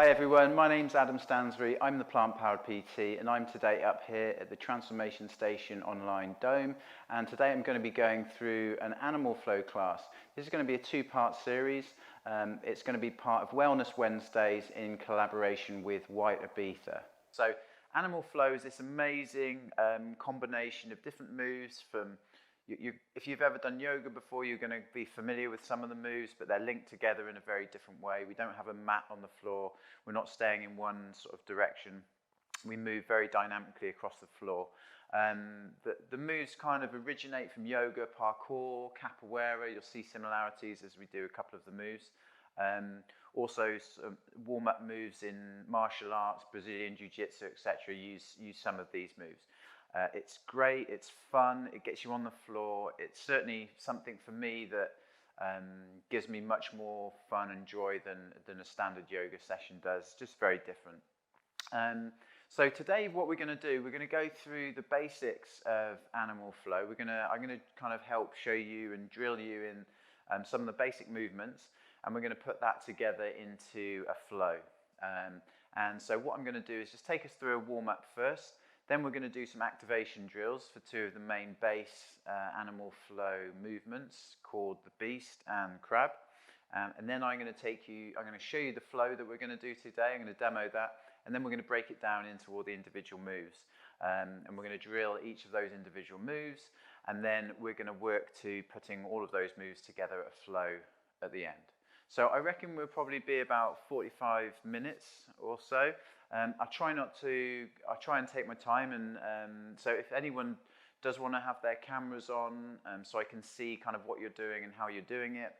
Hi everyone, my name's Adam Stansbury, I'm the plant-powered PT and I'm today up here at the TransformationStation.online Dome, and today I'm going to be going through an animal flow class. This is going to be a two-part series. It's going to be part of Wellness Wednesdays in collaboration with White Ibiza. So animal flow is this amazing combination of different moves from if you've ever done yoga before, you're going to be familiar with some of the moves, but they're linked together in a very different way. We don't have a mat on the floor. We're not staying in one sort of direction. We move very dynamically across the floor. The moves kind of originate from yoga, parkour, capoeira. You'll see similarities as we do a couple of the moves. Also, some warm-up moves in martial arts, Brazilian jiu-jitsu, etc. use some of these moves. It's great, it's fun, it gets you on the floor. It's certainly something for me that gives me much more fun and joy than a standard yoga session does. Just very different. So today what we're going to do, we're going to go through the basics of animal flow. I'm going to kind of help show you and drill you in some of the basic movements, and we're going to put that together into a flow. And so what I'm going to do is just take us through a warm-up first. Then we're going to do some activation drills for two of the main base animal flow movements called the beast and crab. And then I'm going to show you the flow that we're going to do today. I'm going to demo that, and then we're going to break it down into all the individual moves. And we're going to drill each of those individual moves, and then we're going to work to putting all of those moves together at a flow at the end. So I reckon we'll probably be about 45 minutes or so. I try and take my time, and so if anyone does want to have their cameras on, so I can see kind of what you're doing and how you're doing it,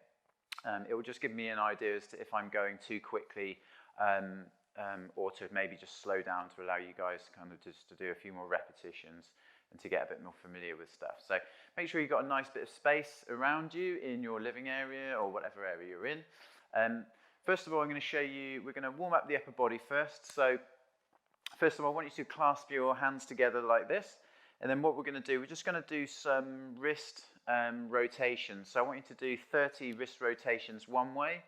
it will just give me an idea as to if I'm going too quickly, or to maybe just slow down to allow you guys kind of just to do a few more repetitions and to get a bit more familiar with stuff. So make sure you've got a nice bit of space around you in your living area or whatever area you're in. First of all, I'm going to show you, we're going to warm up the upper body first. So first of all, I want you to clasp your hands together like this. And then what we're going to do, we're just going to do some wrist rotations. So I want you to do 30 wrist rotations one way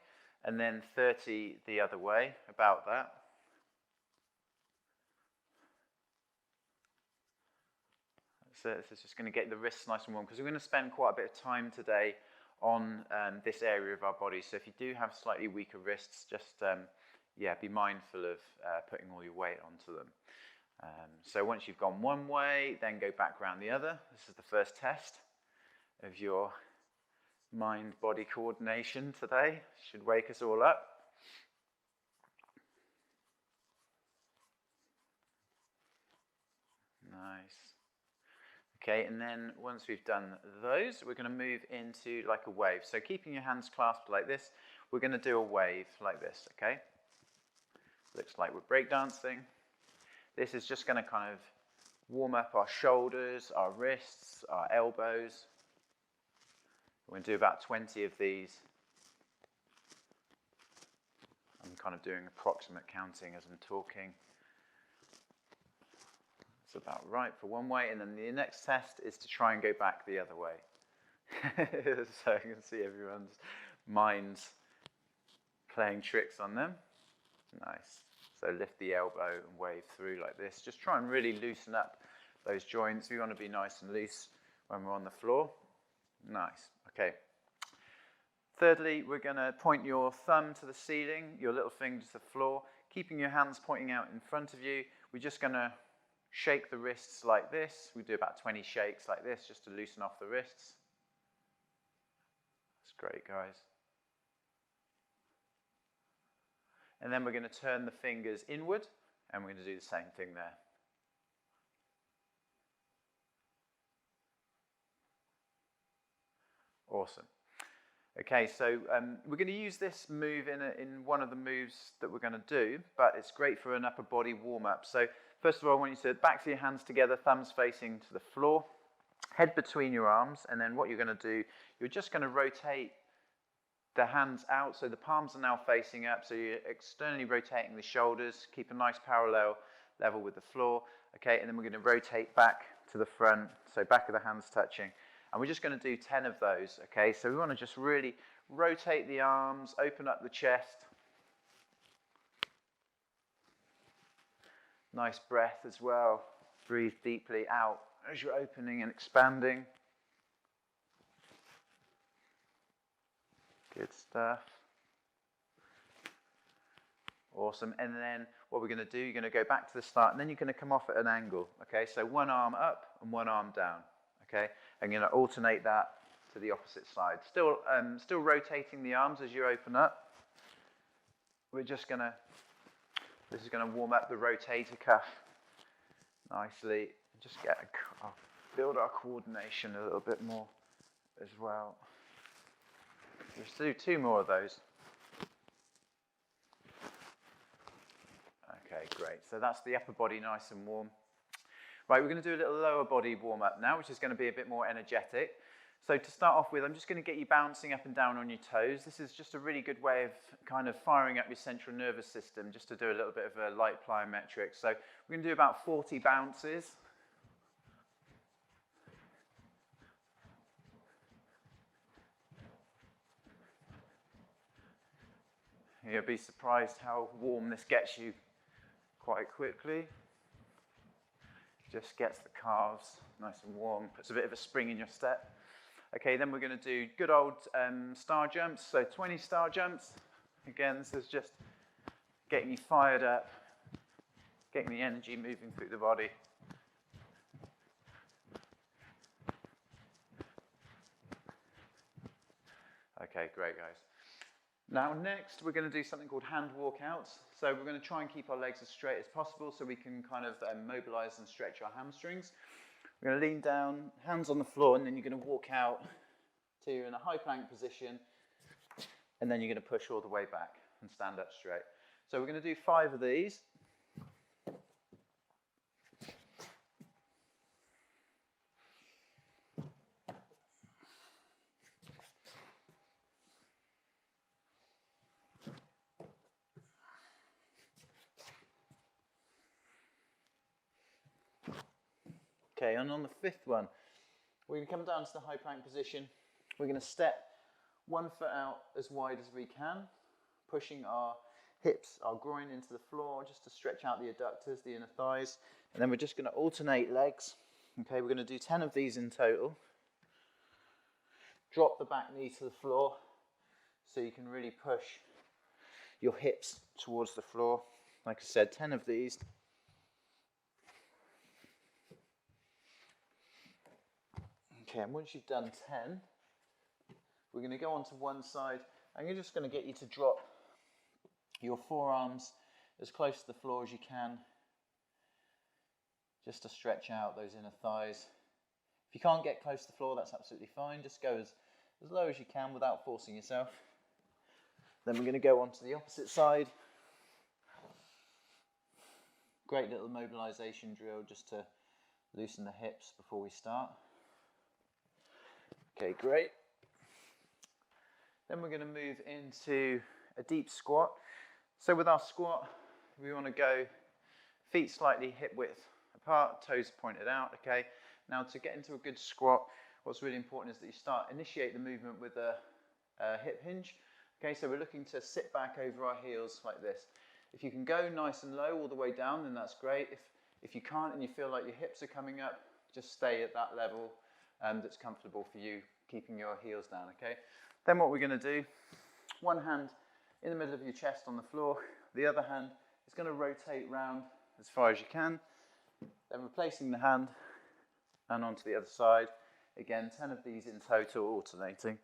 and then 30 the other way, about that. So this is just going to get the wrists nice and warm, because we're going to spend quite a bit of time today on this area of our body. So if you do have slightly weaker wrists, just be mindful of putting all your weight onto them. So once you've gone one way, then go back around the other. This is the first test of your mind-body coordination today. Should wake us all up. Nice. Okay, and then once we've done those, we're going to move into like a wave. So keeping your hands clasped like this, we're going to do a wave like this, okay? Looks like we're breakdancing. This is just going to kind of warm up our shoulders, our wrists, our elbows. We're going to do about 20 of these. I'm kind of doing approximate counting as I'm talking. That's about right for one way, and then the next test is to try and go back the other way. So you can see everyone's minds playing tricks on them. Nice. So lift the elbow and wave through like this. Just try and really loosen up those joints. We want to be nice and loose when we're on the floor. Nice. Okay. Thirdly, we're going to point your thumb to the ceiling, your little finger to the floor, keeping your hands pointing out in front of you. We're just going to shake the wrists like this. We do about 20 shakes like this just to loosen off the wrists. That's great, guys. And then we're going to turn the fingers inward, and we're going to do the same thing there. Awesome. Okay, so we're going to use this move in one of the moves that we're going to do, but it's great for an upper body warm-up. So first of all, I want you to back to your hands together, thumbs facing to the floor, head between your arms, and then what you're going to do, you're just going to rotate the hands out, so the palms are now facing up, so you're externally rotating the shoulders, keep a nice parallel level with the floor, okay, and then we're going to rotate back to the front, so back of the hands touching, and we're just going to do 10 of those, okay, so we want to just really rotate the arms, open up the chest, Nice breath as well. Breathe deeply out as you're opening and expanding. Good stuff. Awesome. And then what we're going to do, you're going to go back to the start, and then you're going to come off at an angle. Okay, so one arm up and one arm down. Okay, and you're going to alternate that to the opposite side. Still rotating the arms as you open up. We're just going to, this is going to warm up the rotator cuff nicely. Just build our coordination a little bit more as well. Just do 2 more of those. Okay, great. So that's the upper body nice and warm. Right, we're going to do a little lower body warm up now, which is going to be a bit more energetic. So to start off with, I'm just going to get you bouncing up and down on your toes. This is just a really good way of kind of firing up your central nervous system, just to do a little bit of a light plyometric. So we're going to do about 40 bounces. You'll be surprised how warm this gets you quite quickly. Just gets the calves nice and warm, puts a bit of a spring in your step. Okay, then we're going to do good old star jumps, so 20 star jumps. Again, this is just getting you fired up, getting the energy moving through the body. Okay, great guys. Now next, we're going to do something called hand walkouts. So we're going to try and keep our legs as straight as possible so we can kind of mobilize and stretch our hamstrings. We're going to lean down, hands on the floor, and then you're going to walk out till you're in a high plank position, and then you're going to push all the way back and stand up straight. So we're going to do 5 of these. Okay, and on the 5th one, we're going to come down to the high plank position. We're going to step 1 foot out as wide as we can, pushing our hips, our groin into the floor, just to stretch out the adductors, the inner thighs. And then we're just going to alternate legs. Okay, we're going to do 10 of these in total. Drop the back knee to the floor so you can really push your hips towards the floor. Like I said, 10 of these. Okay, and once you've done 10, we're going to go onto one side, and you're just going to get you to drop your forearms as close to the floor as you can, just to stretch out those inner thighs. If you can't get close to the floor, that's absolutely fine. Just go as low as you can without forcing yourself. Then we're going to go on to the opposite side. Great little mobilization drill just to loosen the hips before we start. Okay, great. Then we're going to move into a deep squat. So with our squat, we want to go feet slightly hip width apart, toes pointed out. Okay. Now to get into a good squat, what's really important is that you initiate the movement with a hip hinge. Okay, so we're looking to sit back over our heels like this. If you can go nice and low all the way down, then that's great. If you can't and you feel like your hips are coming up, just stay at that level that's comfortable for you, keeping your heels down, okay? Then what we're going to do, one hand in the middle of your chest on the floor, the other hand is going to rotate round as far as you can, then replacing the hand and onto the other side. Again, 10 of these in total, alternating.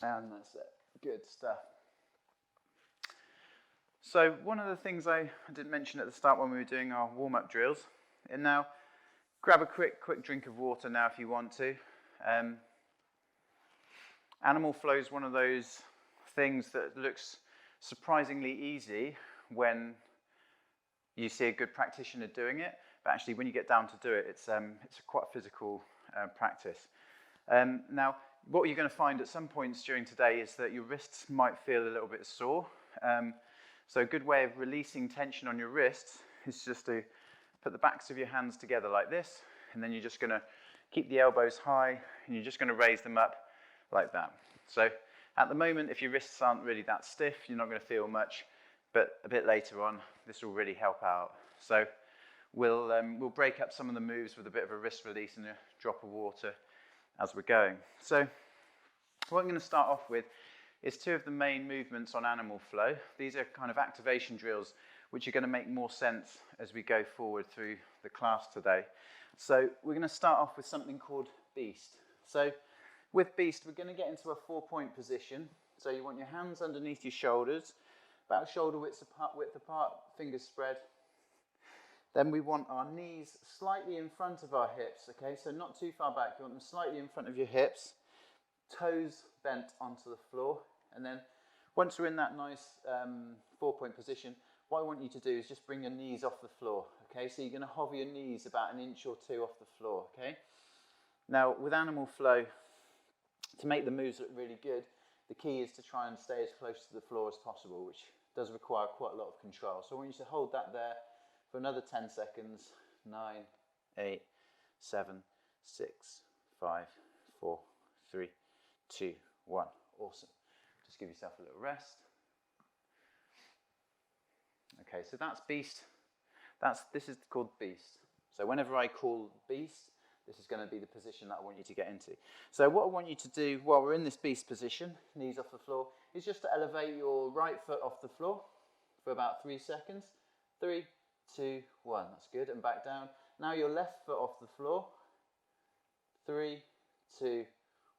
And that's it. Good stuff. So one of the things I didn't mention at the start when we were doing our warm-up drills, and now grab a quick drink of water now if you want to. Animal flow is one of those things that looks surprisingly easy when you see a good practitioner doing it, but actually when you get down to do it, it's quite a physical practice. Now, what you're going to find at some points during today is that your wrists might feel a little bit sore. So a good way of releasing tension on your wrists is just to put the backs of your hands together like this, and then you're just going to keep the elbows high, and you're just going to raise them up like that. So at the moment, if your wrists aren't really that stiff, you're not going to feel much, but a bit later on, this will really help out. So we'll break up some of the moves with a bit of a wrist release and a drop of water as we're going. So what I'm going to start off with is two of the main movements on animal flow. These are kind of activation drills which are going to make more sense as we go forward through the class today. So we're going to start off with something called beast. So with beast, we're going to get into a 4-point position. So you want your hands underneath your shoulders, about shoulder width apart, fingers spread. Then we want our knees slightly in front of our hips, okay? So not too far back, you want them slightly in front of your hips, toes bent onto the floor. And then once we're in that nice 4-point position, what I want you to do is just bring your knees off the floor, okay? So you're going to hover your knees about an inch or two off the floor, okay? Now, with animal flow, to make the moves look really good, the key is to try and stay as close to the floor as possible, which does require quite a lot of control. So I want you to hold that there for another 10 seconds. 9, 8, 7, 6, 5, 4, 3, 2, 1. Awesome. Just give yourself a little rest. Okay, so that's beast. This is called beast. So whenever I call beast, this is going to be the position that I want you to get into. So what I want you to do while we're in this beast position, knees off the floor, is just to elevate your right foot off the floor for about 3 seconds. 3, 2, 1. That's good. And back down. Now your left foot off the floor. 3, 2,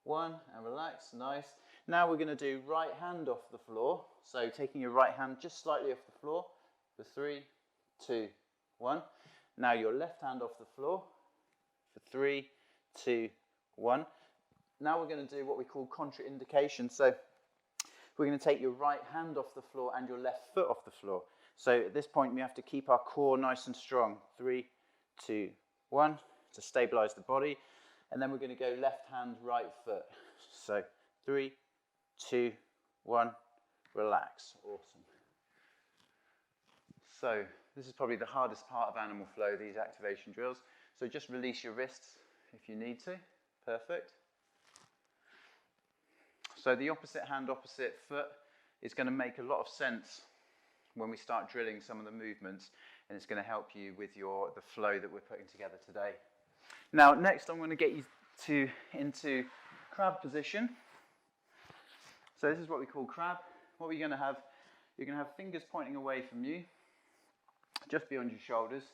1. And relax. Nice. Now we're going to do right hand off the floor. So taking your right hand just slightly off the floor for 3, 2, 1. Now your left hand off the floor for 3, 2, 1. Now we're going to do what we call contraindication. So we're going to take your right hand off the floor and your left foot off the floor. So at this point we have to keep our core nice and strong. 3, 2, 1 to stabilize the body. And then we're going to go left hand, right foot. So 3, 2, 1, relax. Awesome. So this is probably the hardest part of animal flow, these activation drills. So just release your wrists if you need to. Perfect. So the opposite hand, opposite foot is going to make a lot of sense when we start drilling some of the movements, and it's going to help you with the flow that we're putting together today. Now, next I'm going to get you into crab position. So this is what we call crab. What we're going to have, you're going to have fingers pointing away from you, just beyond your shoulders.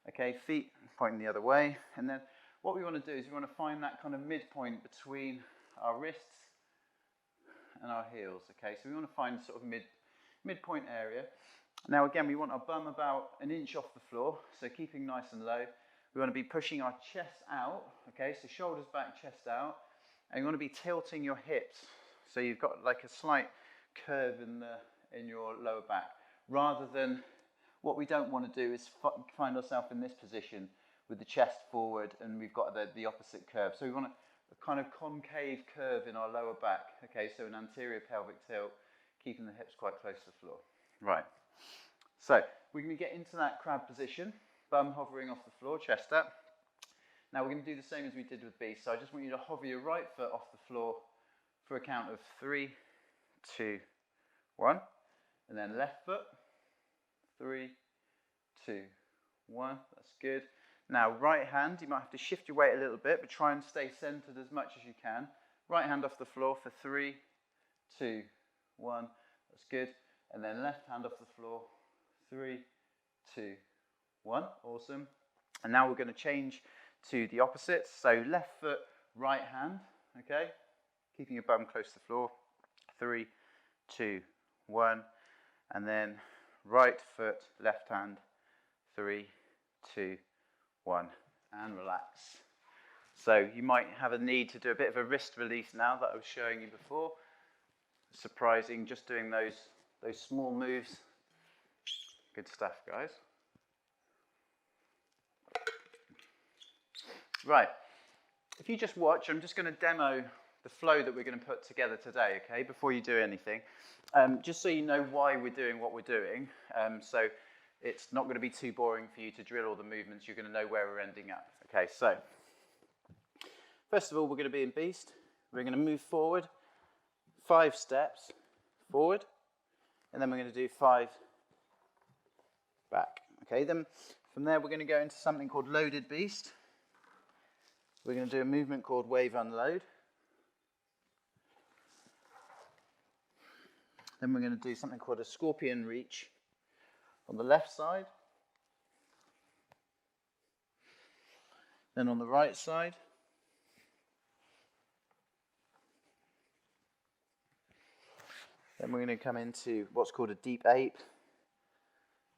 Okay, feet pointing the other way. And then what we want to do is we want to find that kind of midpoint between our wrists and our heels. Okay, so we want to find sort of midpoint area. Now again, we want our bum about an inch off the floor, so keeping nice and low. We want to be pushing our chest out, okay, so shoulders back, chest out. And you want to be tilting your hips, so you've got like a slight curve in your lower back, rather than what we don't want to do is find ourselves in this position with the chest forward and we've got the opposite curve. So we want a kind of concave curve in our lower back. Okay, so an anterior pelvic tilt, keeping the hips quite close to the floor. Right. So we're going to get into that crab position, bum hovering off the floor, chest up. Now we're going to do the same as we did with beast. So I just want you to hover your right foot off the floor for a count of 3, 2, 1. And then left foot. 3, 2, 1. That's good. Now, right hand, you might have to shift your weight a little bit, but try and stay centered as much as you can. Right hand off the floor for 3, 2, 1. That's good. And then left hand off the floor. 3, 2, 1. Awesome. And now we're going to change to the opposite. So left foot, right hand. Okay. Keeping your bum close to the floor. 3, 2, 1. And then right foot, left hand, 3, 2, 1, and relax. So you might have a need to do a bit of a wrist release now that I was showing you before. Surprising, just doing those small moves. Good stuff, guys. Right, if you just watch, I'm just going to demo the flow that we're going to put together today, okay, before you do anything. Just so you know why we're doing what we're doing, so it's not going to be too boring for you to drill all the movements. You're going to know where we're ending up. Okay, so first of all, we're going to be in beast. We're going to move forward 5 steps forward, and then we're going to do 5 back. Okay, then from there we're going to go into something called loaded beast. We're going to do a movement called wave unload. Then we're going to do something called a scorpion reach on the left side. Then on the right side. Then we're going to come into what's called a deep ape.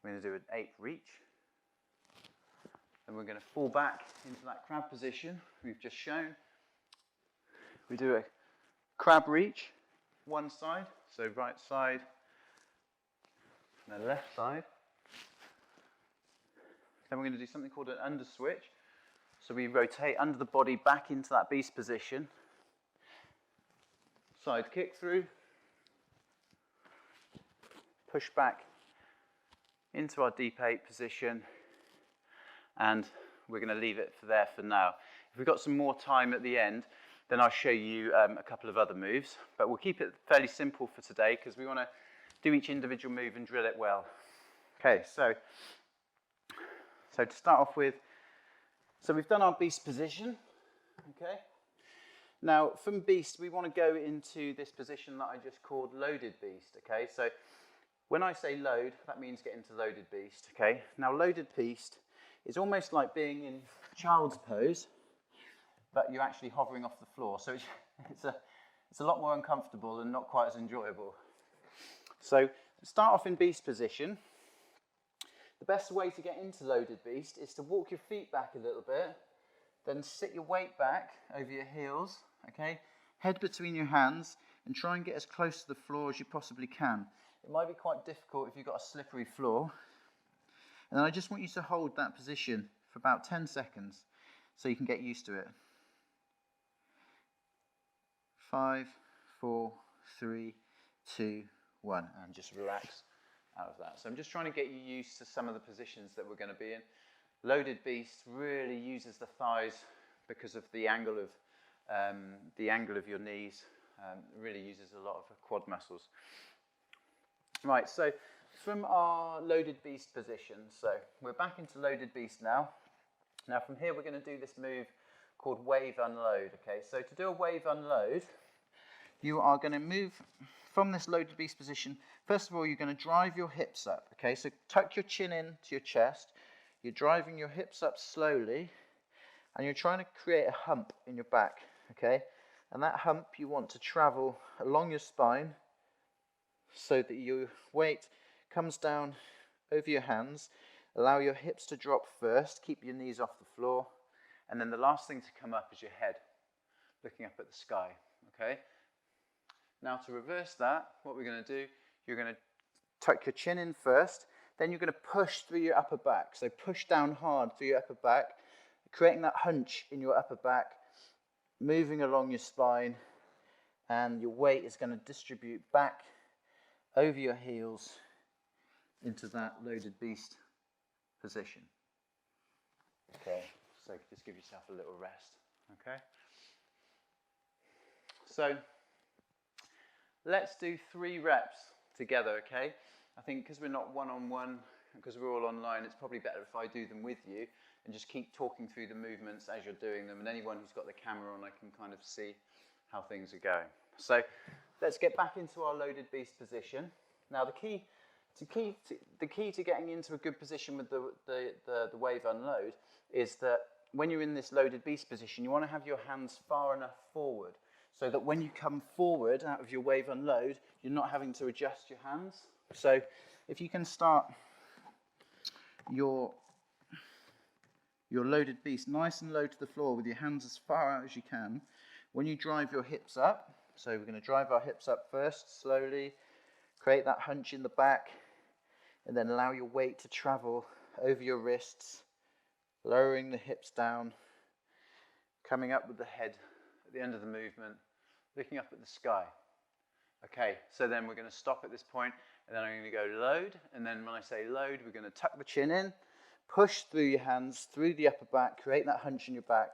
We're going to do an ape reach. And we're going to fall back into that crab position we've just shown. We do a crab reach, one side, so right side, and then left side. Then we're going to do something called an under switch. So we rotate under the body back into that beast position. Side kick through. Push back into our deep 8 position. And we're going to leave it there for now. If we've got some more time at the end, then I'll show you a couple of other moves. But we'll keep it fairly simple for today because we want to do each individual move and drill it well. Okay, so to start off with, so we've done our beast position, okay? Now, from beast, we want to go into this position that I just called loaded beast, okay? So when I say load, that means get into loaded beast, okay? Now, loaded beast is almost like being in child's pose, but you're actually hovering off the floor. So it's a lot more uncomfortable and not quite as enjoyable. So to start off in beast position, the best way to get into loaded beast is to walk your feet back a little bit, then sit your weight back over your heels, okay? Head between your hands and try and get as close to the floor as you possibly can. It might be quite difficult if you've got a slippery floor. And then I just want you to hold that position for about 10 seconds so you can get used to it. 5, 4, 3, 2, 1, and just relax out of that. So I'm just trying to get you used to some of the positions that we're going to be in. Loaded beast really uses the thighs because of the angle of your knees. It really uses a lot of quad muscles. Right, so from our loaded beast position, so we're back into loaded beast now. Now from here we're going to do this move called wave unload. Okay, so to do a wave unload, you are going to move from this loaded beast position. First of all, you're going to drive your hips up. Okay, so tuck your chin in to your chest. You're driving your hips up slowly, and you're trying to create a hump in your back. Okay, and that hump you want to travel along your spine so that your weight comes down over your hands. Allow your hips to drop first. Keep your knees off the floor. And then the last thing to come up is your head, looking up at the sky. Okay. Now to reverse that, what we're going to do, you're going to tuck your chin in first, then you're going to push through your upper back. So push down hard through your upper back, creating that hunch in your upper back, moving along your spine, and your weight is going to distribute back over your heels into that loaded beast position. Okay, so just give yourself a little rest. Okay. So let's do 3 reps together, okay? I think because we're not one-on-one, because we're all online, it's probably better if I do them with you and just keep talking through the movements as you're doing them, and anyone who's got the camera on, I can kind of see how things are going. So let's get back into our loaded beast position. Now the key to getting into a good position with the wave unload is that when you're in this loaded beast position, you want to have your hands far enough forward so that when you come forward out of your wave unload, you're not having to adjust your hands. So if you can start your loaded beast nice and low to the floor with your hands as far out as you can, when you drive your hips up, so we're going to drive our hips up first, slowly, create that hunch in the back, and then allow your weight to travel over your wrists, lowering the hips down, coming up with the head at the end of the movement, looking up at the sky. Okay, so then we're going to stop at this point, and then I'm going to go load, and then when I say load, we're going to tuck the chin in, push through your hands, through the upper back, create that hunch in your back,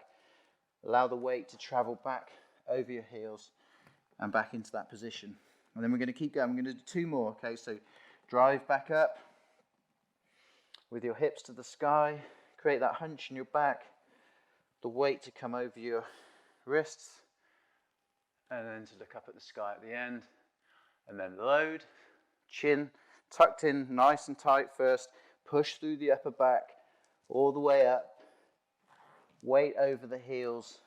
allow the weight to travel back over your heels and back into that position. And then we're going to keep going. We're going to do 2 more, okay? So drive back up with your hips to the sky, create that hunch in your back, the weight to come over your wrists, and then to look up at the sky at the end, and then load, chin tucked in nice and tight first, push through the upper back, all the way up, weight over the heels.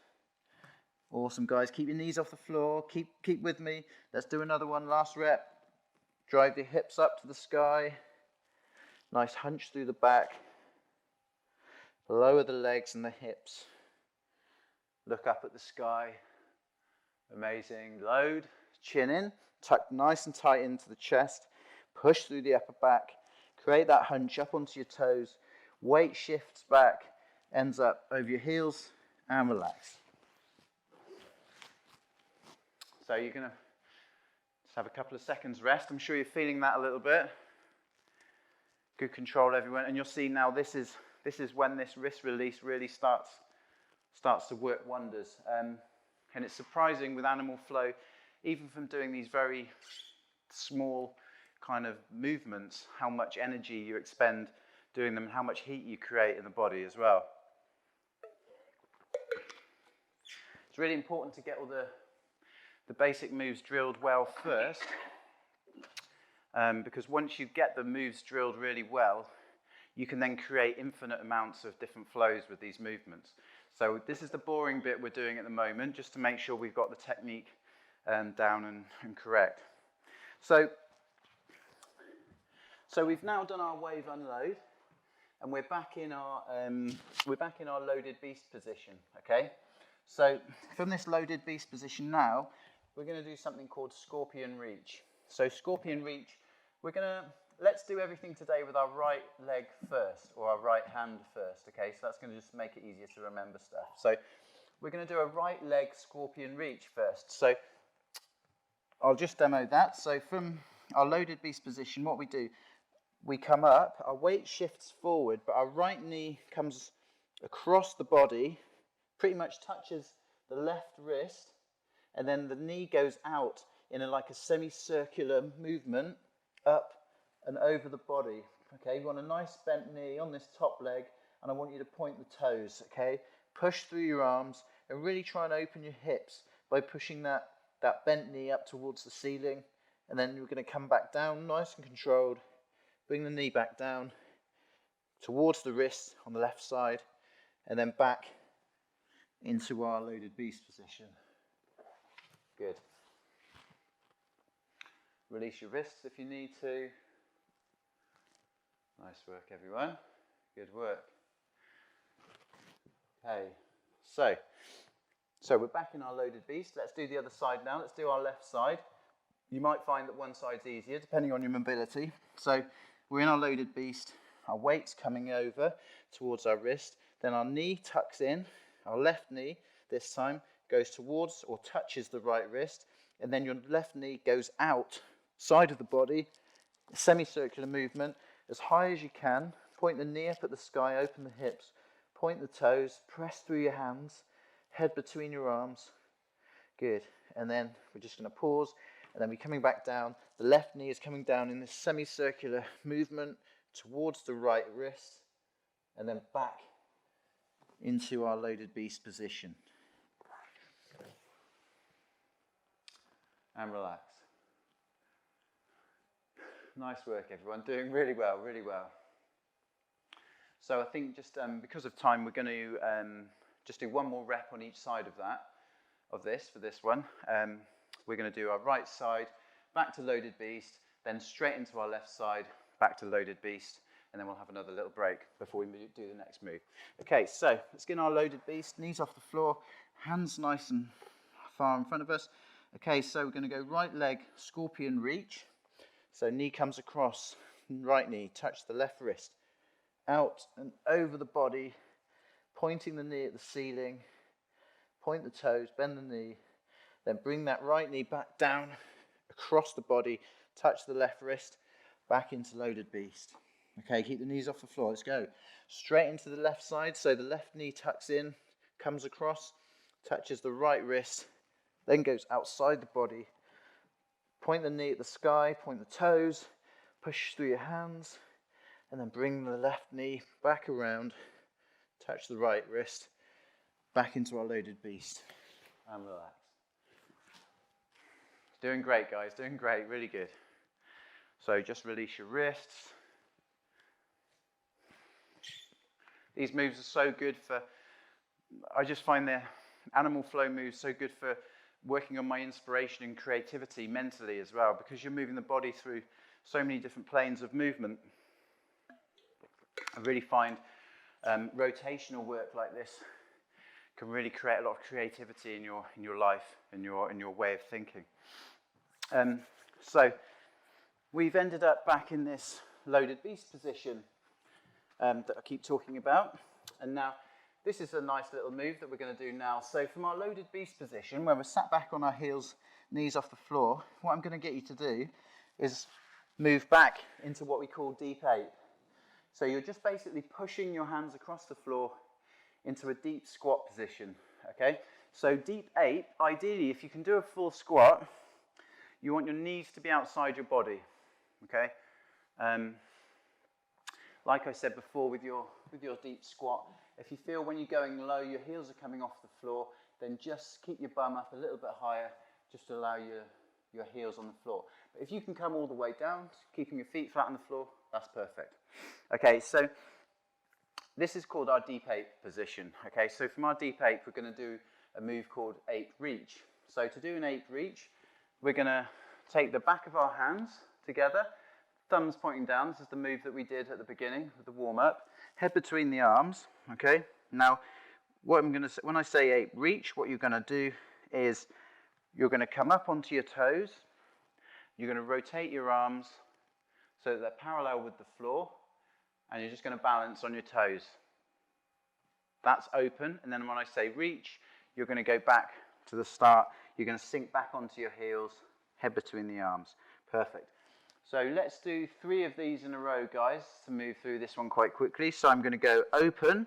Awesome, guys. Keep your knees off the floor, keep with me. Let's do another one, last rep. Drive your hips up to the sky, nice hunch through the back, lower the legs and the hips, look up at the sky. Amazing. Load, chin in, tuck nice and tight into the chest, push through the upper back, create that hunch up onto your toes, weight shifts back, ends up over your heels, and relax. So you're going to just have a couple of seconds rest. I'm sure you're feeling that a little bit. Good control, everyone. And you'll see now this is when this wrist release really starts to work wonders. And it's surprising with animal flow, even from doing these very small kind of movements, how much energy you expend doing them, how much heat you create in the body as well. It's really important to get all the basic moves drilled well first, because once you get the moves drilled really well, you can then create infinite amounts of different flows with these movements. So this is the boring bit we're doing at the moment, just to make sure we've got the technique down and correct. So we've now done our wave unload, and we're back in our loaded beast position. Okay. So from this loaded beast position now, we're going to do something called scorpion reach. So scorpion reach, let's do everything today with our right leg first, or our right hand first, okay? So that's going to just make it easier to remember stuff. So we're going to do a right leg scorpion reach first. So I'll just demo that. So from our loaded beast position, what we do, we come up, our weight shifts forward, but our right knee comes across the body, pretty much touches the left wrist, and then the knee goes out in like a semicircular movement up and over the body. Okay, you want a nice bent knee on this top leg, and I want you to point the toes. Okay, push through your arms and really try and open your hips by pushing that bent knee up towards the ceiling, and then you're going to come back down nice and controlled, bring the knee back down towards the wrist on the left side, and then back into our loaded beast position. Good. Release your wrists if you need to. Nice work, everyone. Good work. Okay, so we're back in our loaded beast. Let's do the other side now. Let's do our left side. You might find that one side's easier, depending on your mobility. So we're in our loaded beast. Our weight's coming over towards our wrist. Then our knee tucks in. Our left knee, this time, goes towards or touches the right wrist. And then your left knee goes out, side of the body, a semicircular movement, as high as you can. Point the knee up at the sky, open the hips, point the toes, press through your hands, head between your arms. Good. And then we're just going to pause, and then we're coming back down. The left knee is coming down in this semicircular movement towards the right wrist, and then back into our loaded beast position. And relax. Nice work, everyone. Doing really well, really well. So I think just because of time, we're going to just do one more rep on each side of this for this one. We're going to do our right side, back to loaded beast, then straight into our left side, back to loaded beast, and then we'll have another little break before we do the next move. Okay, so let's get in our loaded beast, knees off the floor, hands nice and far in front of us. Okay, so we're going to go right leg, scorpion reach. So knee comes across, right knee, touch the left wrist, out and over the body, pointing the knee at the ceiling, point the toes, bend the knee, Then bring that right knee back down, across the body, touch the left wrist, back into loaded beast. Okay, keep the knees off the floor. Let's go. Straight into the left side, so the left knee tucks in, comes across, touches the right wrist, then goes outside the body. Point the knee at the sky, point the toes, push through your hands, and then bring the left knee back around, touch the right wrist, back into our loaded beast, and relax. Doing great, guys, doing great, really good. So just release your wrists. These moves are so good for, I just find the animal flow moves so good for working on my inspiration and creativity mentally as well, because you're moving the body through so many different planes of movement. I really find rotational work like this can really create a lot of creativity in your life, in your way of thinking. So we've ended up back in this loaded beast position that I keep talking about, and now this is a nice little move that we're going to do now. So from our loaded beast position, where we're sat back on our heels, knees off the floor, what I'm going to get you to do is move back into what we call deep ape. So you're just basically pushing your hands across the floor into a deep squat position, okay? So deep ape, ideally, if you can do a full squat, you want your knees to be outside your body, okay? Like I said before, with your deep squat, if you feel when you're going low, your heels are coming off the floor, then just keep your bum up a little bit higher, just to allow your heels on the floor. But if you can come all the way down, keeping your feet flat on the floor, that's perfect. Okay, so this is called our deep ape position. Okay, so from our deep ape, we're going to do a move called ape reach. So to do an ape reach, we're going to take the back of our hands together, thumbs pointing down. This is the move that we did at the beginning with the warm-up. Head between the arms, okay? Now, what I'm going to say, when I say ape reach, what you're going to do is you're going to come up onto your toes. You're going to rotate your arms so that they're parallel with the floor, and you're just going to balance on your toes. That's open, and then when I say reach, you're going to go back to the start. You're going to sink back onto your heels, head between the arms. Perfect. So let's do 3 of these in a row, guys, to move through this one quite quickly. So I'm going to go open.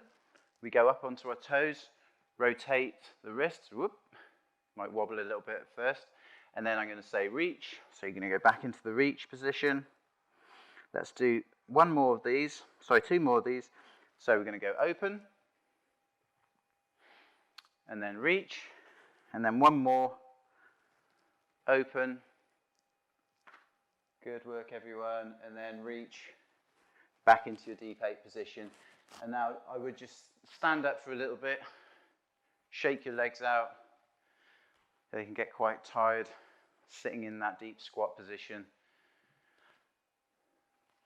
We go up onto our toes, rotate the wrists. Whoop. Might wobble a little bit at first. And then I'm going to say reach. So you're going to go back into the reach position. Let's do 2 more of these. So we're going to go open. And then reach. And then 1 more. Open. Good work, everyone. And then reach back into your deep ape position. And now I would just stand up for a little bit, shake your legs out. They can get quite tired sitting in that deep squat position.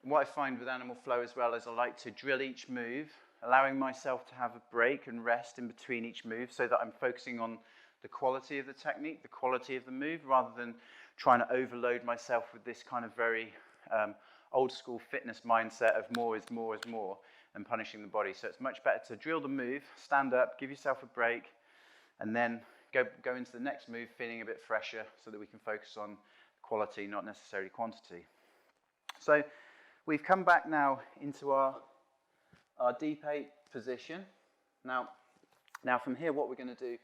And what I find with animal flow as well is I like to drill each move, allowing myself to have a break and rest in between each move so that I'm focusing on the quality of the technique, the quality of the move, rather than trying to overload myself with this kind of very old school fitness mindset of more is more is more and punishing the body. So it's much better to drill the move, stand up, give yourself a break, and then go into the next move feeling a bit fresher so that we can focus on quality, not necessarily quantity. So we've come back now into our deep ape position. Now from here, what we're going to do,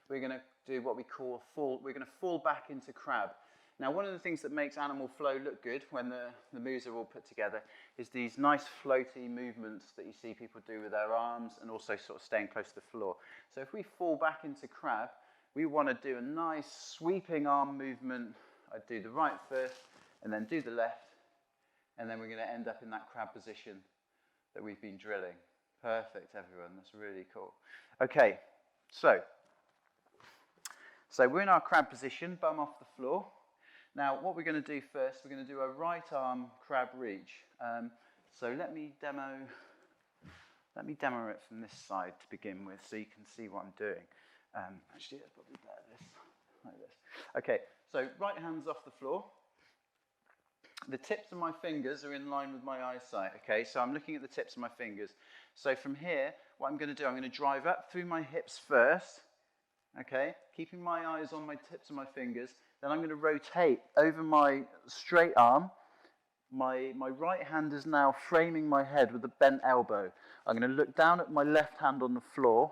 we're going to do what we call we're going to fall back into crab. Now, one of the things that makes animal flow look good when the moves are all put together is these nice floaty movements that you see people do with their arms and also sort of staying close to the floor. So if we fall back into crab, we want to do a nice sweeping arm movement. I'd do the right first and then do the left, and then we're going to end up in that crab position that we've been drilling. Perfect, everyone. That's really cool. Okay, so we're in our crab position, bum off the floor. Now, what we're going to do first, we're going to do a right arm crab reach. So let me demo it from this side to begin with, so you can see what I'm doing. Actually, it's probably better like this. Okay, so right hand's off the floor. The tips of my fingers are in line with my eyesight. Okay, so I'm looking at the tips of my fingers. So from here, what I'm going to do, I'm going to drive up through my hips first, okay? Keeping my eyes on my tips of my fingers. Then I'm going to rotate over my straight arm. My right hand is now framing my head with a bent elbow. I'm going to look down at my left hand on the floor,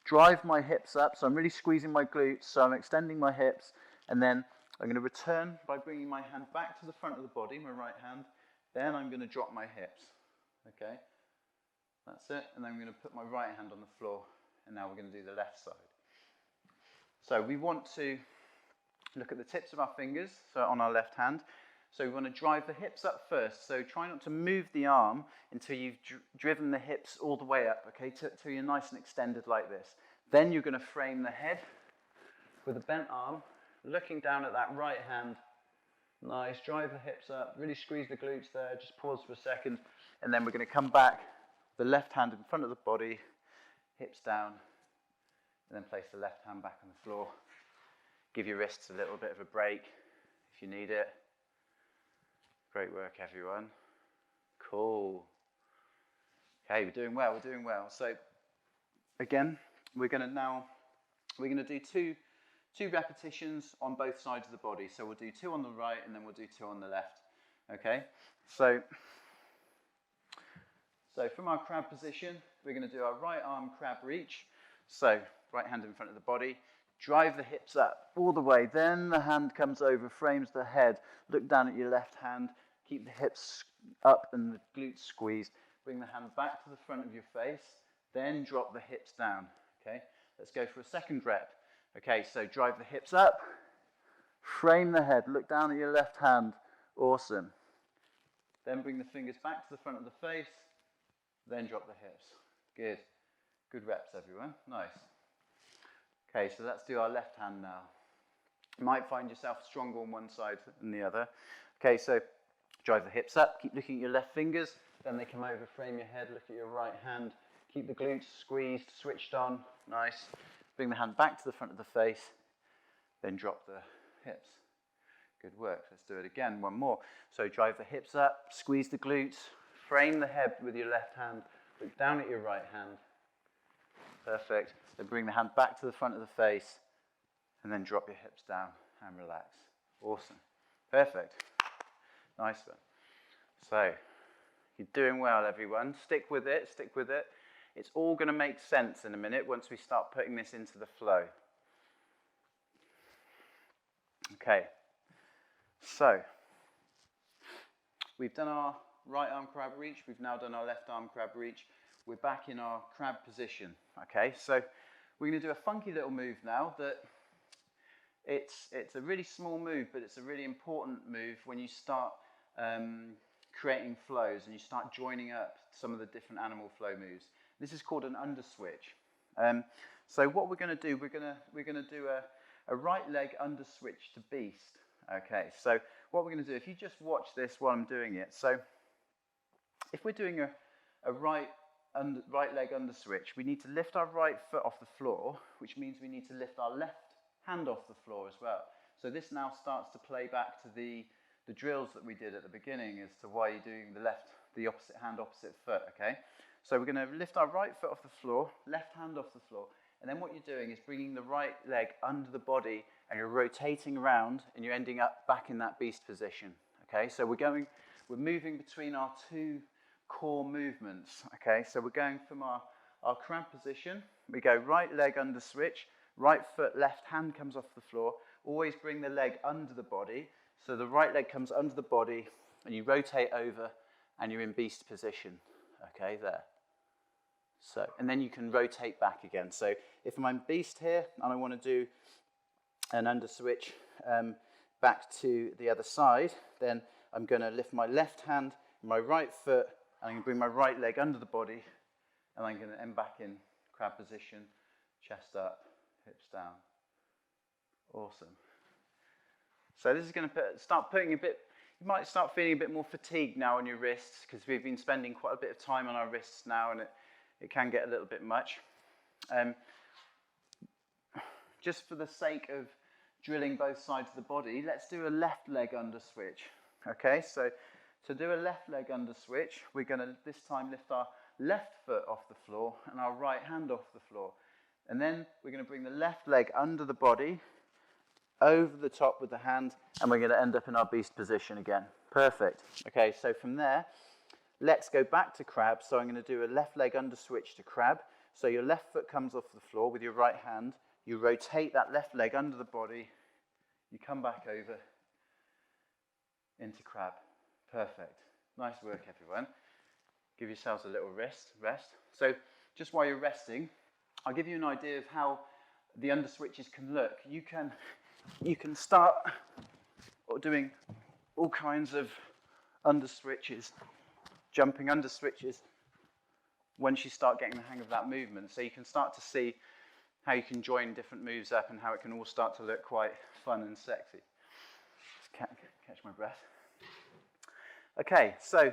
drive my hips up, so I'm really squeezing my glutes, so I'm extending my hips, and then I'm going to return by bringing my hand back to the front of the body, my right hand. Then I'm going to drop my hips, okay? That's it, and then I'm going to put my right hand on the floor, and now we're going to do the left side. So we want to look at the tips of our fingers, so on our left hand. So we want to drive the hips up first, so try not to move the arm until you've driven the hips all the way up, okay, till you're nice and extended like this. Then you're going to frame the head with a bent arm, looking down at that right hand. Nice, drive the hips up, really squeeze the glutes there, just pause for a second, and then we're going to come back, the left hand in front of the body, hips down, and then place the left hand back on the floor. Give your wrists a little bit of a break if you need it. Great work, everyone. Cool. Okay, we're doing well, we're doing well. So, again, we're going to do two repetitions on both sides of the body. So we'll do 2 on the right, and then we'll do 2 on the left. Okay? So from our crab position, we're going to do our right arm crab reach. So, right hand in front of the body. Drive the hips up all the way. Then the hand comes over, frames the head. Look down at your left hand. Keep the hips up and the glutes squeezed. Bring the hand back to the front of your face. Then drop the hips down. Okay? Let's go for a second rep. Okay, so drive the hips up. Frame the head. Look down at your left hand. Awesome. Then bring the fingers back to the front of the face. Then drop the hips. Good. Good reps, everyone. Nice. Okay, so let's do our left hand now. You might find yourself stronger on one side than the other. Okay, so drive the hips up, keep looking at your left fingers, then they come over, frame your head, look at your right hand, keep the glutes squeezed, switched on, nice. Bring the hand back to the front of the face, then drop the hips. Good work, let's do it again, one more. So drive the hips up, squeeze the glutes, frame the head with your left hand, look down at your right hand. Perfect. Then bring the hand back to the front of the face, and then drop your hips down and relax. Awesome. Perfect. Nice one. So, you're doing well, everyone. Stick with it, stick with it. It's all going to make sense in a minute once we start putting this into the flow. Okay. So, we've done our right arm crab reach. We've now done our left arm crab reach. We're back in our crab position. Okay, so we're going to do a funky little move now that it's a really small move, but it's a really important move when you start creating flows and you start joining up some of the different animal flow moves. This is called an underswitch. So what we're going to do, we're going to do a right leg underswitch to beast. Okay, so what we're going to do, if you just watch this while I'm doing it. So if we're doing a right leg underswitch, we need to lift our right foot off the floor, which means we need to lift our left hand off the floor as well. So this now starts to play back to the drills that we did at the beginning as to why you're doing the opposite hand, opposite foot, okay? So we're going to lift our right foot off the floor, left hand off the floor, and then what you're doing is bringing the right leg under the body and you're rotating around and you're ending up back in that beast position, okay? So we're moving between our two core movements, okay? So we're going from our crab position, we go right leg under switch, right foot, left hand comes off the floor, always bring the leg under the body, so the right leg comes under the body and you rotate over and you're in beast position, okay, there. So, and then you can rotate back again. So if I'm beast here and I want to do an under switch back to the other side, then I'm going to lift my left hand, my right foot, and I'm going to bring my right leg under the body, and I'm going to end back in crab position, chest up, hips down. Awesome. So this is going to start putting a bit, you might start feeling a bit more fatigue now on your wrists, because we've been spending quite a bit of time on our wrists now, and it can get a little bit much. Just for the sake of drilling both sides of the body, let's do a left leg under switch. Okay, so to do a left leg under switch, we're going to this time lift our left foot off the floor and our right hand off the floor. And then we're going to bring the left leg under the body, over the top with the hand, and we're going to end up in our beast position again. Perfect. Okay, so from there, let's go back to crab. So I'm going to do a left leg under switch to crab. So your left foot comes off the floor with your right hand. You rotate that left leg under the body. You come back over into crab. Perfect. Nice work, everyone. Give yourselves a little rest. So just while you're resting, I'll give you an idea of how the under switches can look. You can start doing all kinds of under switches, jumping under switches once you start getting the hang of that movement. So you can start to see how you can join different moves up and how it can all start to look quite fun and sexy. Just catch my breath. Okay, so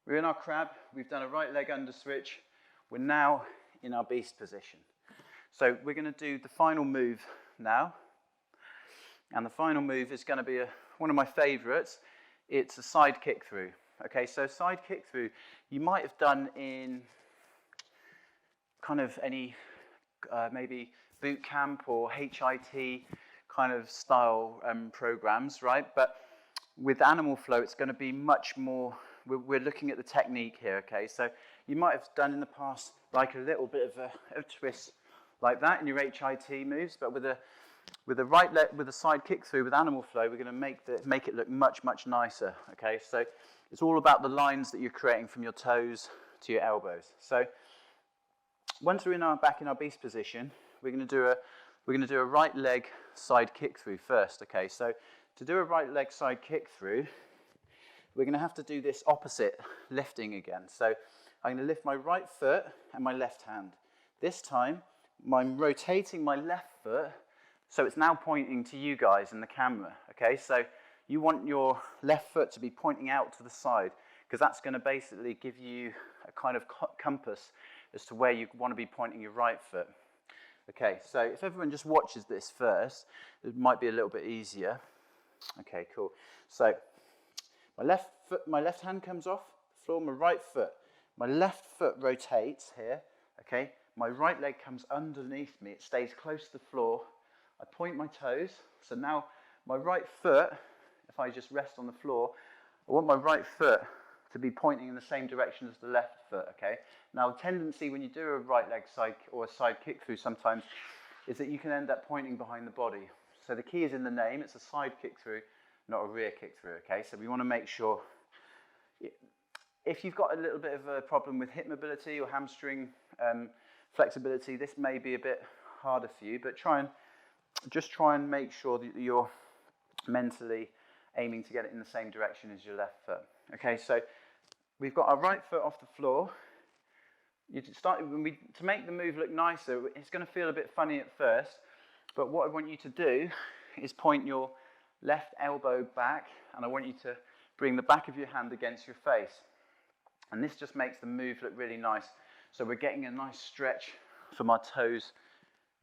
we're in our crab. We've done a right leg under switch. We're now in our beast position. So we're going to do the final move now. And the final move is going to be one of my favorites. It's a side kick through. Okay, so side kick through, you might have done in kind of any maybe boot camp or HIT kind of style programs, right? But with animal flow, it's going to be much more, we're looking at the technique here, okay? So you might have done in the past like a little bit of a twist like that in your HIT moves, but with a right leg, with a side kick through with animal flow, we're going to make it look much, much nicer, okay? So it's all about the lines that you're creating from your toes to your elbows. So once we're back in our beast position, we're going to do a right leg side kick through first, okay? So to do a right leg side kick through, we're going to have to do this opposite lifting again. So I'm going to lift my right foot and my left hand. This time, I'm rotating my left foot, so it's now pointing to you guys in the camera, okay? So you want your left foot to be pointing out to the side, because that's going to basically give you a kind of compass as to where you want to be pointing your right foot. Okay, so if everyone just watches this first, it might be a little bit easier. Okay, cool. So my left hand comes off the floor, my right foot. My left foot rotates here, okay? My right leg comes underneath me. It stays close to the floor. I point my toes. So now my right foot, if I just rest on the floor, I want my right foot to be pointing in the same direction as the left foot, okay? Now, the tendency when you do a right leg side or a side kick through sometimes is that you can end up pointing behind the body. So the key is in the name. It's a side kick through, not a rear kick through, okay? So we want to make sure, if you've got a little bit of a problem with hip mobility or hamstring flexibility, this may be a bit harder for you, but just try and make sure that you're mentally aiming to get it in the same direction as your left foot. Okay, so we've got our right foot off the floor. To make the move look nicer, it's going to feel a bit funny at first, but what I want you to do is point your left elbow back, and I want you to bring the back of your hand against your face. And this just makes the move look really nice. So we're getting a nice stretch from our toes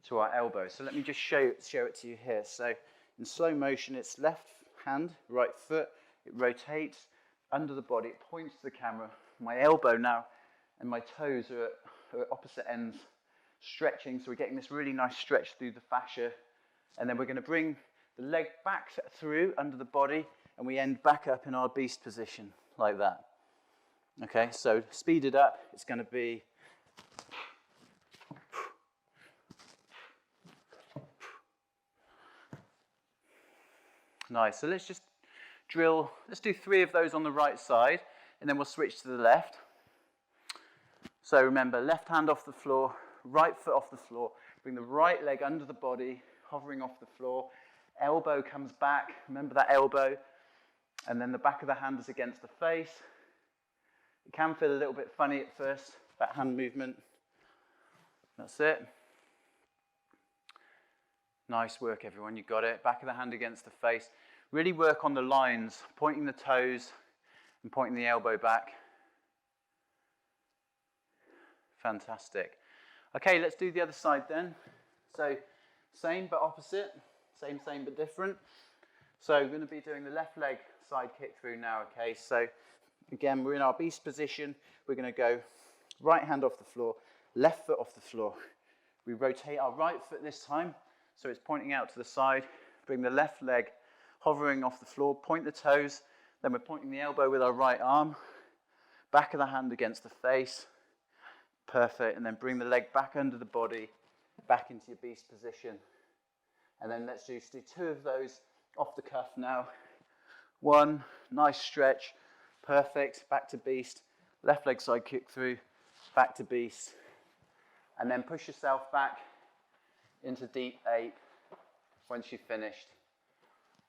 to our elbows. So let me just show it to you here. So in slow motion, it's left hand, right foot, it rotates under the body, it points to the camera. My elbow now and my toes are at opposite ends, stretching, so we're getting this really nice stretch through the fascia. And then we're going to bring the leg back through under the body, and we end back up in our beast position, like that. Okay, so speed it up, it's going to be nice. So let's just let's do 3 of those on the right side, and then we'll switch to the left. So remember, left hand off the floor, right foot off the floor, bring the right leg under the body, hovering off the floor, elbow comes back, remember that elbow, and then the back of the hand is against the face. It can feel a little bit funny at first, that hand movement. That's it. Nice work, everyone, you got it. Back of the hand against the face. Really work on the lines, pointing the toes and pointing the elbow back. Fantastic. Okay, let's do the other side then. So, same but opposite. Same but different. So, we're going to be doing the left leg side kick through now, okay? So, again, we're in our beast position. We're going to go right hand off the floor, left foot off the floor. We rotate our right foot this time, so it's pointing out to the side. Bring the left leg hovering off the floor, point the toes, then we're pointing the elbow with our right arm, back of the hand against the face. Perfect, and then bring the leg back under the body, back into your beast position. And then let's just do 2 of those off the cuff now. 1, nice stretch, perfect, back to beast. Left leg side kick through, back to beast. And then push yourself back into deep ape once you've finished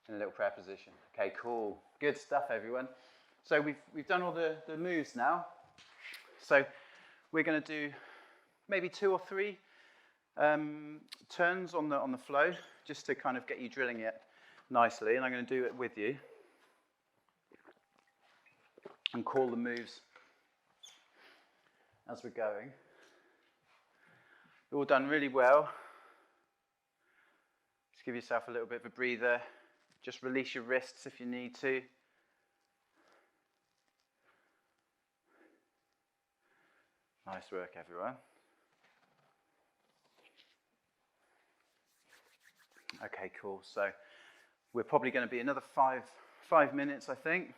in a little prayer position. Okay, cool. Good stuff, everyone. So we've done all the moves now. So we're going to do maybe 2 or 3 turns on the flow, just to kind of get you drilling it nicely. And I'm going to do it with you and call the moves as we're going. You're all done really well. Just give yourself a little bit of a breather. Just release your wrists if you need to. Nice work, everyone. Okay, cool. So we're probably going to be another five minutes, I think.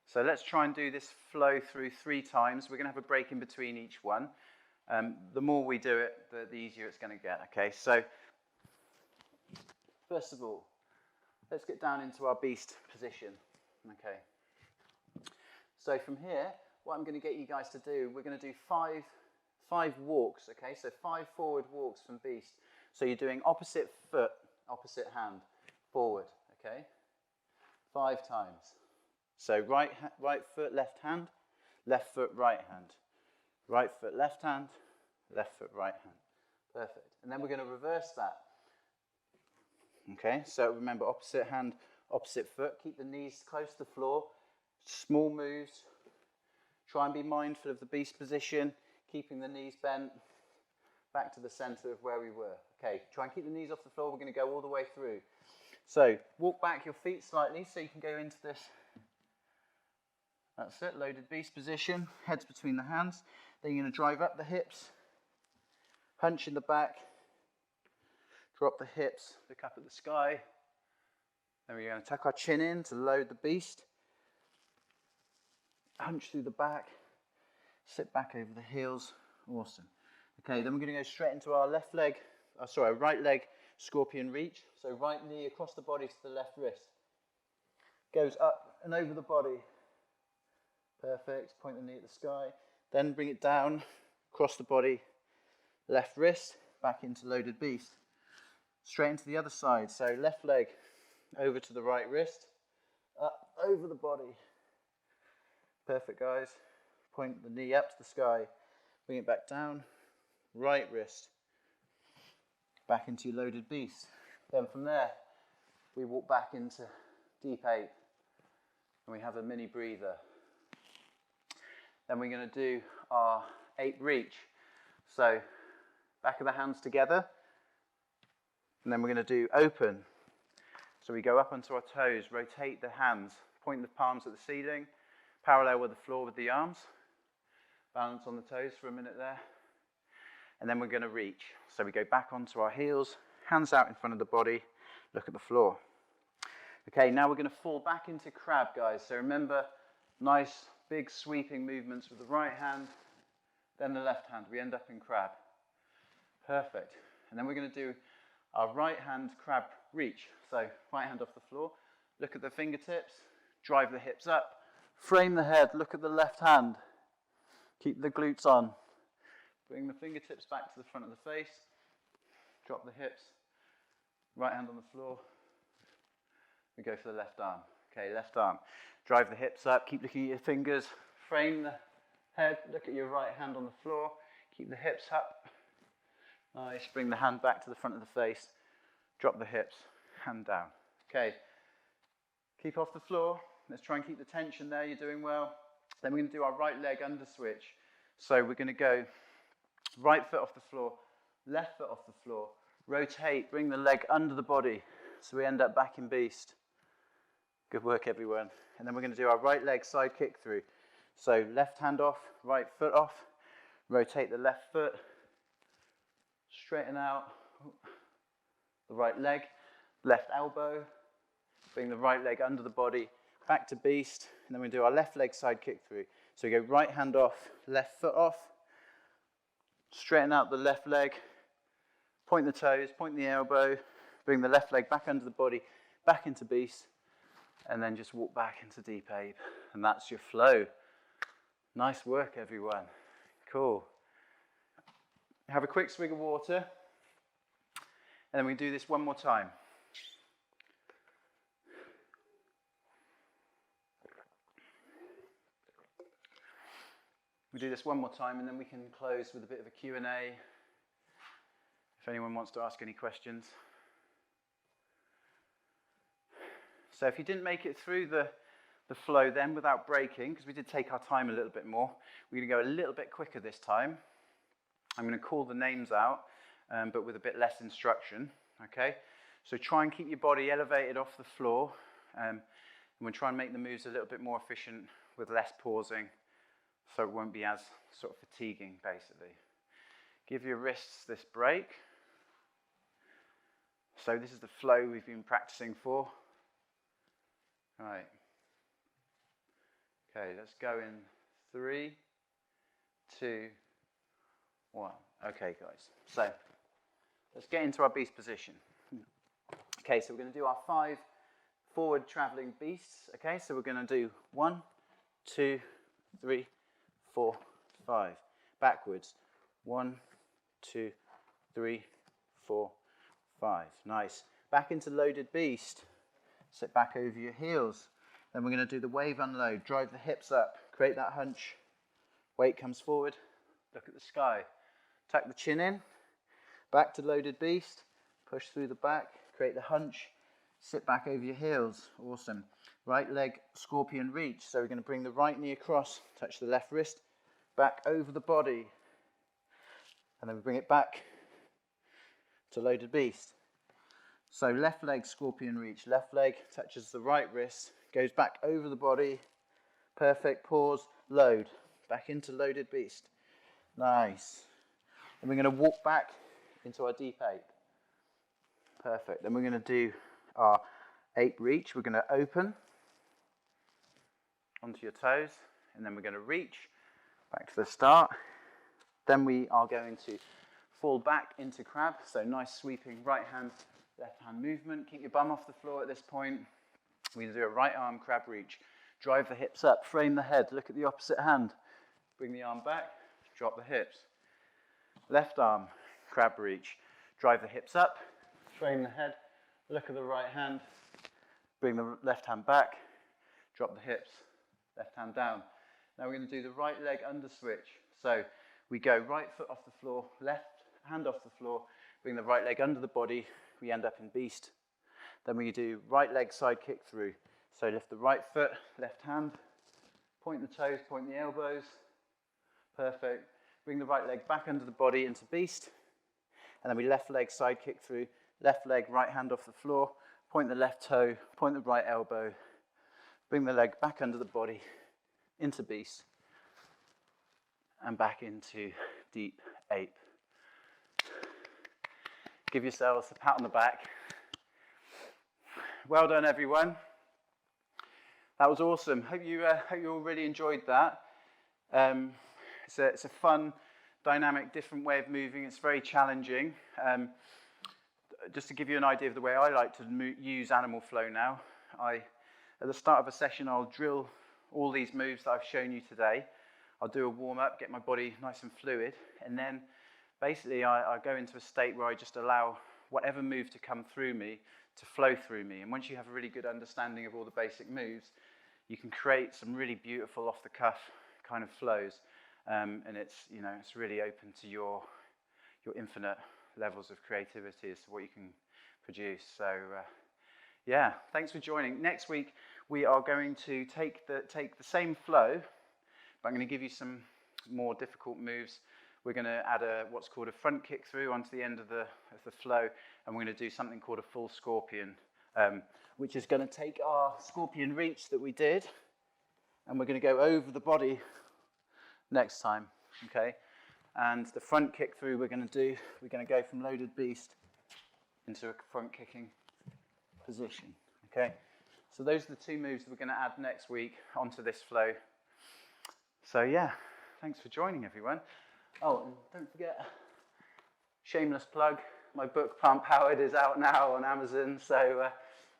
So let's try and do this flow through 3 times. We're going to have a break in between each one. The more we do it, the easier it's going to get. Okay, so first of all, let's get down into our beast position. Okay. So from here, what I'm going to get you guys to do, we're going to do five walks. Okay, so 5 forward walks from beast. So you're doing opposite foot, opposite hand, forward. Okay, 5 times. So right foot, left hand, left foot, right hand. Right foot, left hand, left foot, right hand. Perfect. And then we're going to reverse that. Okay, so remember, opposite hand, opposite foot. Keep the knees close to the floor. Small moves. Try and be mindful of the beast position, keeping the knees bent back to the center of where we were. Okay, try and keep the knees off the floor. We're going to go all the way through. So walk back your feet slightly so you can go into this. That's it, loaded beast position, heads between the hands. Then you're going to drive up the hips, hunch in the back, drop the hips, look up at the sky. Then we're going to tuck our chin in to load the beast. Hunch through the back, sit back over the heels. Awesome. Okay, then we're going to go straight into our right leg scorpion reach. So right knee across the body to the left wrist. Goes up and over the body. Perfect. Point the knee at the sky. Then bring it down, across the body, left wrist, back into loaded beast. Straight into the other side. So left leg over to the right wrist, up over the body. Perfect, guys. Point the knee up to the sky. Bring it back down. Right wrist. Back into your loaded beast. Then from there, we walk back into deep ape. And we have a mini breather. Then we're going to do our ape reach. So back of the hands together. And then we're going to do open. So we go up onto our toes, rotate the hands, point the palms at the ceiling, parallel with the floor with the arms. Balance on the toes for a minute there. And then we're going to reach. So we go back onto our heels, hands out in front of the body, look at the floor. Okay, now we're going to fall back into crab, guys. So remember, nice big sweeping movements with the right hand, then the left hand. We end up in crab. Perfect. And then we're going to do our right hand crab reach. So right hand off the floor, look at the fingertips, drive the hips up, frame the head, look at the left hand, keep the glutes on. Bring the fingertips back to the front of the face, drop the hips, right hand on the floor. We go for the left arm. Okay, left arm. Drive the hips up, keep looking at your fingers, frame the head, look at your right hand on the floor, keep the hips up. Nice, bring the hand back to the front of the face, drop the hips, hand down. Okay, keep off the floor. Let's try and keep the tension there, you're doing well. Then we're going to do our right leg under switch. So we're going to go right foot off the floor, left foot off the floor, rotate, bring the leg under the body. So we end up back in beast. Good work, everyone. And then we're going to do our right leg side kick through. So left hand off, right foot off, rotate the left foot, straighten out the right leg, left elbow, bring the right leg under the body, back to beast, and then we do our left leg side kick through. So we go right hand off, left foot off, straighten out the left leg, point the toes, point the elbow, bring the left leg back under the body, back into beast, and then just walk back into deep ape. And that's your flow. Nice work, everyone. Cool. Have a quick swig of water, and then we do this one more time. We do this one more time, and then we can close with a bit of a Q&A if anyone wants to ask any questions. So if you didn't make it through the flow then without breaking, because we did take our time a little bit more, we're going to go a little bit quicker this time. I'm going to call the names out, but with a bit less instruction, okay? So try and keep your body elevated off the floor, and we'll try and make the moves a little bit more efficient with less pausing, so it won't be as sort of fatiguing, basically. Give your wrists this break. So this is the flow we've been practicing for. Right. Okay, let's go in 3, 2, 1. Okay, guys. So let's get into our beast position. Okay, so we're going to do our 5 forward traveling beasts. Okay, so we're going to do 1, 2, 3, 4, 5. Backwards. 1, 2, 3, 4, 5. Nice. Back into loaded beast. Sit back over your heels. Then we're going to do the wave unload. Drive the hips up. Create that hunch. Weight comes forward. Look at the sky. Tuck the chin in. Back to loaded beast. Push through the back. Create the hunch. Sit back over your heels. Awesome. Right leg scorpion reach. So we're going to bring the right knee across. Touch the left wrist. Back over the body, and then we bring it back to loaded beast. So left leg scorpion reach, left leg touches the right wrist, goes back over the body, perfect, pause, load, back into loaded beast. Nice. And we're going to walk back into our deep ape. Perfect. Then we're going to do our ape reach. We're going to open onto your toes, and then we're going to reach back to the start. Then we are going to fall back into crab. So nice sweeping right hand, left hand movement. Keep your bum off the floor at this point. We're going to do a right arm crab reach. Drive the hips up, frame the head, look at the opposite hand. Bring the arm back, drop the hips. Left arm crab reach. Drive the hips up, frame the head, look at the right hand. Bring the left hand back, drop the hips, left hand down. Now we're going to do the right leg under switch. So we go right foot off the floor, left hand off the floor, bring the right leg under the body, we end up in beast. Then we do right leg side kick through. So lift the right foot, left hand, point the toes, point the elbows. Perfect. Bring the right leg back under the body into beast. And then we left leg side kick through, left leg, right hand off the floor, point the left toe, point the right elbow, bring the leg back under the body, into beast, and back into deep ape. Give yourselves a pat on the back. Well done, everyone. That was awesome. Hope you all really enjoyed that. It's a fun, dynamic, different way of moving. It's very challenging. Just to give you an idea of the way I like to use animal flow now, at the start of a session, I'll drill all these moves that I've shown you today. I'll do a warm-up, get my body nice and fluid, and then basically I go into a state where I just allow whatever move to come through me to flow through me. And once you have a really good understanding of all the basic moves, you can create some really beautiful off-the-cuff kind of flows. And it's really open to your infinite levels of creativity as to what you can produce. So yeah, thanks for joining. Next week we are going to take the same flow, but I'm going to give you some more difficult moves. We're going to add what's called a front kick through onto the end of the flow, and we're going to do something called a full scorpion, which is going to take our scorpion reach that we did, and we're going to go over the body next time. Okay, And the front kick through we're going to go from loaded beast into a front kicking position, okay? So those are the two moves that we're going to add next week onto this flow. So yeah, thanks for joining, everyone. Oh, and don't forget, shameless plug, my book Plant Powered is out now on Amazon, so